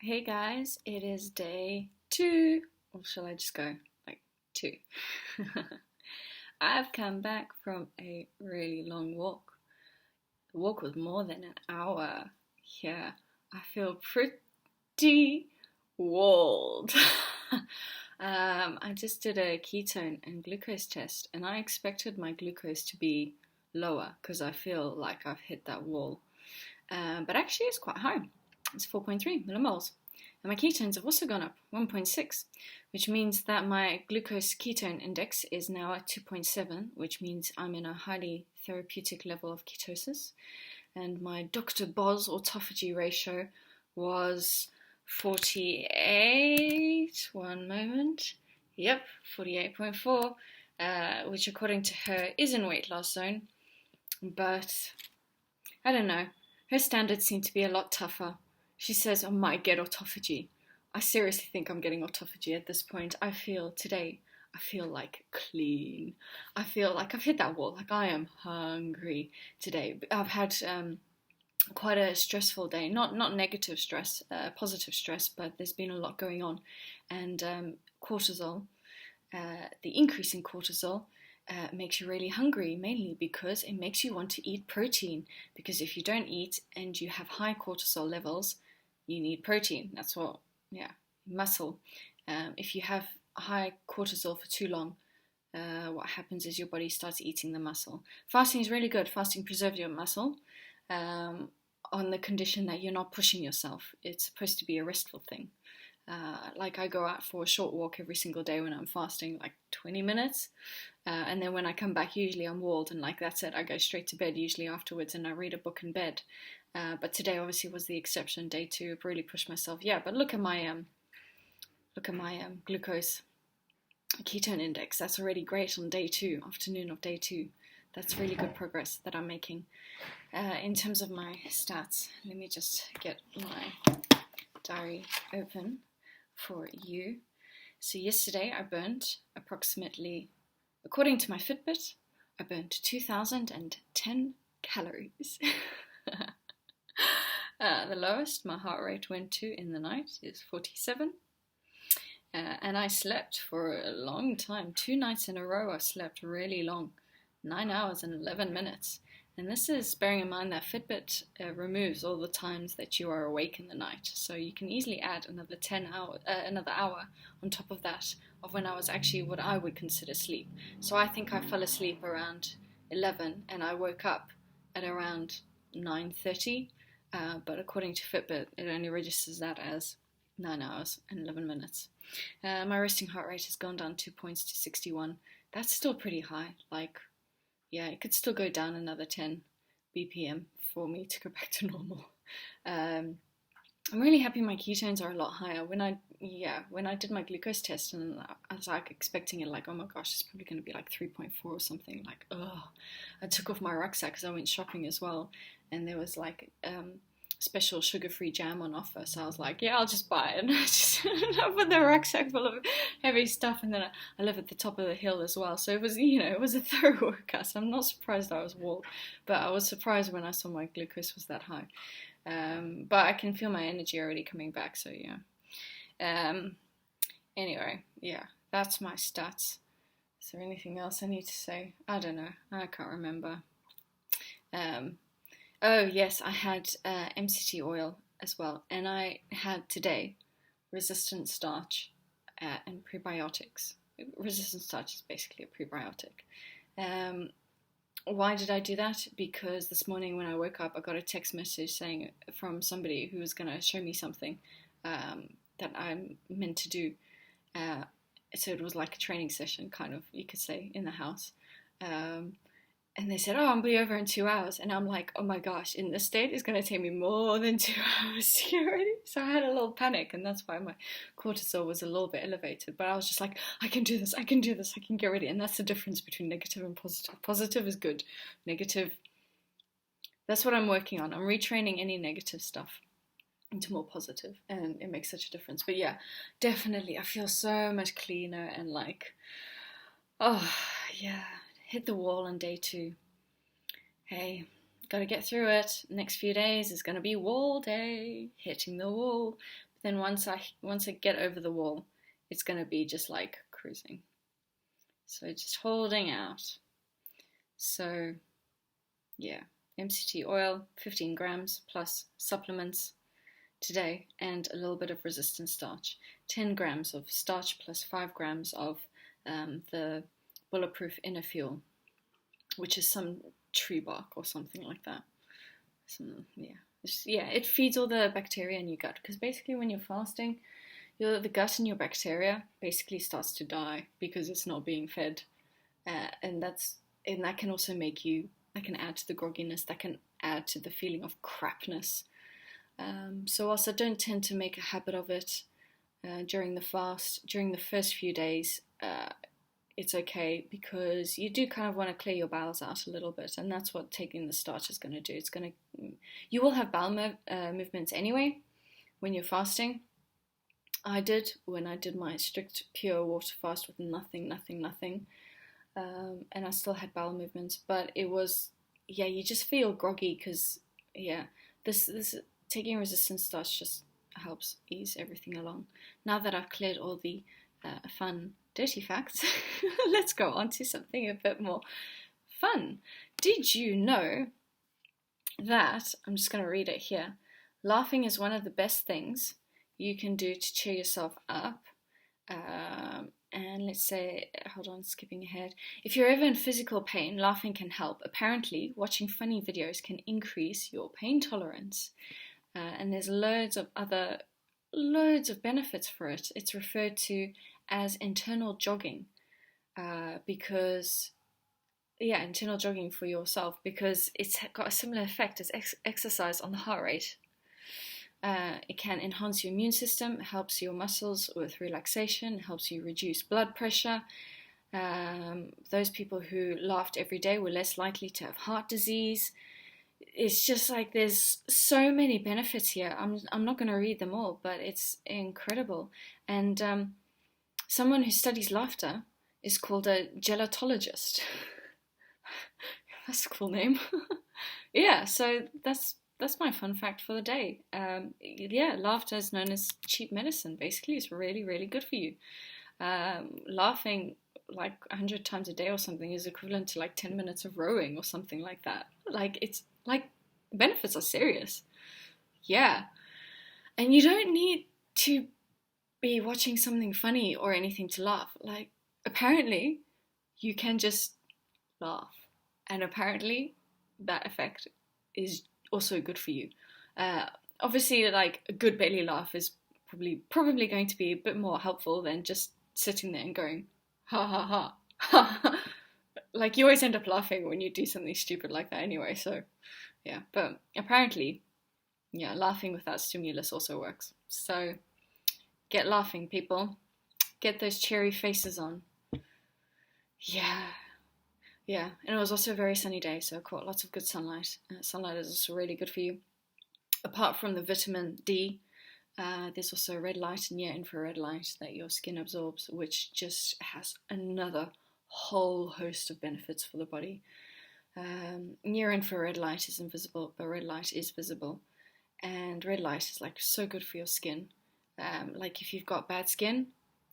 Hey guys, it is day 2, or shall I just go like 2? I've come back from a really long walk. The walk was more than an hour. Yeah, I feel pretty walled. I just did a ketone and glucose test, and I expected my glucose to be lower because I feel like I've hit that wall. But actually, it's quite high. It's 4.3 millimoles. And my ketones have also gone up 1.6, which means that my glucose ketone index is now at 2.7, which means I'm in a highly therapeutic level of ketosis. And my Dr. Boz autophagy ratio was 48. One moment. Yep, 48.4, which according to her is in weight loss zone. But I don't know. Her standards seem to be a lot tougher. She says I might get autophagy. I seriously think I'm getting autophagy at this point. I feel like clean. I feel like I've hit that wall. Like I am hungry today. I've had quite a stressful day. Not negative stress, positive stress, but there's been a lot going on. And cortisol, the increase in cortisol makes you really hungry, mainly because it makes you want to eat protein. Because if you don't eat and you have high cortisol levels, you need protein. That's what, muscle. If you have high cortisol for too long, what happens is your body starts eating the muscle. Fasting is really good. Fasting preserves your muscle on the condition that you're not pushing yourself. It's supposed to be a restful thing. Like I go out for a short walk every single day when I'm fasting, like 20 minutes. And then when I come back, usually I'm walled and like that's it. I go straight to bed usually afterwards and I read a book in bed. But today obviously was the exception. Day 2, I've really pushed myself. Yeah, but look at my glucose ketone index. That's already great on day 2, afternoon of day 2. That's really good progress that I'm making. In terms of my stats, let me just get my diary open for you. So yesterday I burnt approximately, according to my Fitbit, I burnt 2,010 calories. The lowest my heart rate went to in the night is 47. And I slept for a long time. 2 nights in a row I slept really long. 9 hours and 11 minutes. And this is bearing in mind that Fitbit removes all the times that you are awake in the night. So you can easily add another another hour on top of that of when I was actually what I would consider sleep. So I think I fell asleep around 11 and I woke up at around 9:30. But according to Fitbit, it only registers that as 9 hours and 11 minutes. My resting heart rate has gone down 2 points to 61. That's still pretty high. Yeah, it could still go down another 10 BPM for me to go back to normal. I'm really happy my ketones are a lot higher. When I did my glucose test and I was like expecting it, like, oh my gosh, it's probably going to be like 3.4 or something. Like, oh, I took off my rucksack because I went shopping as well, and there was like special sugar-free jam on offer, so I was like, yeah, I'll just buy it. And I just put the rucksack full of heavy stuff, and then I live at the top of the hill as well, so it was a thorough workout. So I'm not surprised I was walled, but I was surprised when I saw my glucose was that high. But I can feel my energy already coming back, so yeah. Anyway, yeah, that's my stats. Is there anything else I need to say? I don't know, I can't remember. Oh yes, I had MCT oil as well, and I had today resistant starch and prebiotics. Resistant starch is basically a prebiotic. Why did I do that? Because this morning when I woke up, I got a text message saying from somebody who was going to show me something that I'm meant to do. So it was like a training session, kind of, you could say, in the house. And they said, oh, I'll be over in 2 hours. And I'm like, oh my gosh, in this state, it's going to take me more than 2 hours to get ready. So I had a little panic, and that's why my cortisol was a little bit elevated. But I was just like, I can do this, I can get ready. And that's the difference between negative and positive. Positive is good. Negative, that's what I'm working on. I'm retraining any negative stuff into more positive, and it makes such a difference. But yeah, definitely, I feel so much cleaner and like, oh, yeah. Hit the wall on day 2. Hey, got to get through it. Next few days is going to be wall day, hitting the wall. But then once I get over the wall, it's going to be just like cruising. So just holding out. So yeah, MCT oil, 15 grams plus supplements today, and a little bit of resistant starch. 10 grams of starch plus 5 grams of the bulletproof inner fuel, which is some tree bark or something like that. It feeds all the bacteria in your gut, because basically when you're fasting, the gut in your bacteria basically starts to die because it's not being fed, and that can also make you, that can add to the grogginess, that can add to the feeling of crapness. So whilst I don't tend to make a habit of it during the fast, during the first few days, it's okay, because you do kind of want to clear your bowels out a little bit, and that's what taking the starch is going to do. You will have bowel movements anyway when you're fasting. I did when I did my strict pure water fast with nothing, and I still had bowel movements, but it was, you just feel groggy because, this taking resistant starch just helps ease everything along. Now that I've cleared all the fun, dirty facts, let's go on to something a bit more fun. Did you know that, I'm just going to read it here, laughing is one of the best things you can do to cheer yourself up? And let's say, hold on, skipping ahead. If you're ever in physical pain, laughing can help. Apparently, watching funny videos can increase your pain tolerance. And there's loads of benefits for it. It's referred to as internal jogging, internal jogging for yourself, because it's got a similar effect as exercise on the heart rate. It can enhance your immune system, helps your muscles with relaxation, helps you reduce blood pressure. Those people who laughed every day were less likely to have heart disease. It's just like there's so many benefits here. I'm not going to read them all, but it's incredible. And someone who studies laughter is called a gelatologist. That's a cool name. Yeah, so that's my fun fact for the day. Laughter is known as cheap medicine. Basically, it's really, really good for you. Laughing like 100 times a day or something is equivalent to like 10 minutes of rowing or something like that. It's like, benefits are serious. Yeah. And you don't need to be watching something funny or anything to laugh. Like, apparently, you can just laugh. And apparently, that effect is also good for you. Obviously, like, a good belly laugh is probably going to be a bit more helpful than just sitting there and going, ha ha ha, ha. Like, you always end up laughing when you do something stupid like that anyway, so yeah. But apparently, laughing without stimulus also works. So get laughing, people. Get those cheery faces on. Yeah. And it was also a very sunny day, so I caught lots of good sunlight. Sunlight is also really good for you. Apart from the vitamin D, there's also red light and near infrared light that your skin absorbs, which just has another whole host of benefits for the body. Near infrared light is invisible, but red light is visible. And red light is like so good for your skin. Like if you've got bad skin,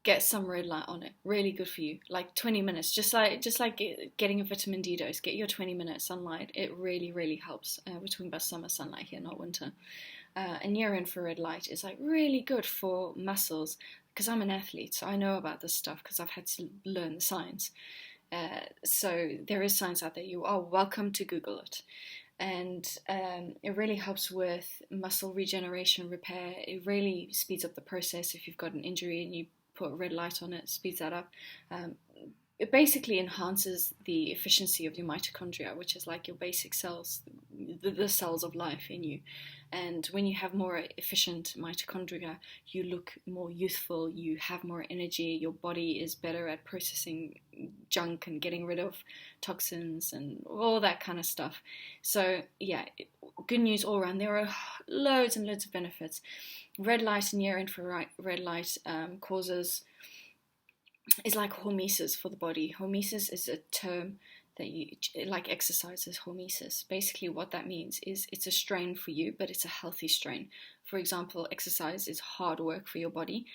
get some red light on it. Really good for you. Like 20 minutes, just like getting a vitamin D dose. Get your 20-minute sunlight. It really, really helps. We're talking about summer sunlight here, not winter. And near infrared light is like really good for muscles, because I'm an athlete, so I know about this stuff because I've had to learn the science. So there is science out there. You are welcome to Google it. And it really helps with muscle regeneration, repair. It really speeds up the process. If you've got an injury and you put red light on it, speeds that up. It basically enhances the efficiency of your mitochondria, which is like your basic cells, the cells of life in you. And when you have more efficient mitochondria, you look more youthful, you have more energy, your body is better at processing junk and getting rid of toxins and all that kind of stuff. So yeah, good news all around. There are loads and loads of benefits. Red light and near infrared light is like hormesis for the body. Hormesis is a term that you, like exercise is hormesis. Basically what that means is it's a strain for you, but it's a healthy strain. For example, exercise is hard work for your body,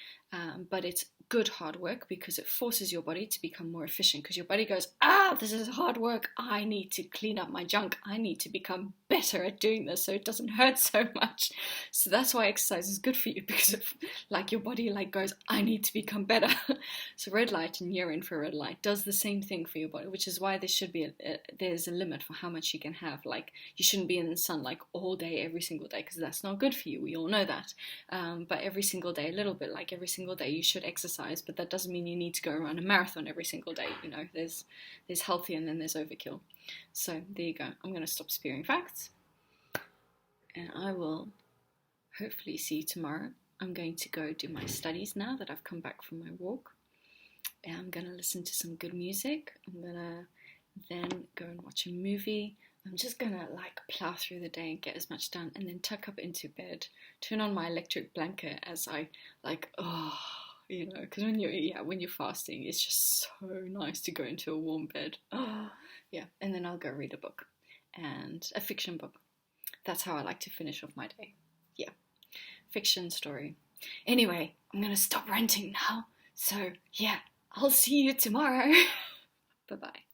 but it's good hard work because it forces your body to become more efficient, because your body goes, this is hard work, I need to clean up my junk, I need to become better at doing this so it doesn't hurt so much. So that's why exercise is good for you, because like your body like goes, I need to become better. So red light and near infrared light does the same thing for your body, which is why there should be there's a limit for how much you can have. Like you shouldn't be in the sun like all day every single day, because that's not good for you, we all know that. But every single day a little bit, like every single day you should exercise, but that doesn't mean you need to go around a marathon every single day. You know, there's healthy and then there's overkill. So there you go. I'm going to stop spewing facts, and I will hopefully see you tomorrow. I'm going to go do my studies now that I've come back from my walk, and I'm going to listen to some good music. I'm going to then go and watch a movie. I'm just going to like plow through the day and get as much done, and then tuck up into bed, turn on my electric blanket as I like, you know, because when you're fasting, it's just so nice to go into a warm bed. Yeah, and then I'll go read a book, and a fiction book. That's how I like to finish off my day. Yeah, fiction story. Anyway, I'm going to stop ranting now. So yeah, I'll see you tomorrow. Bye-bye.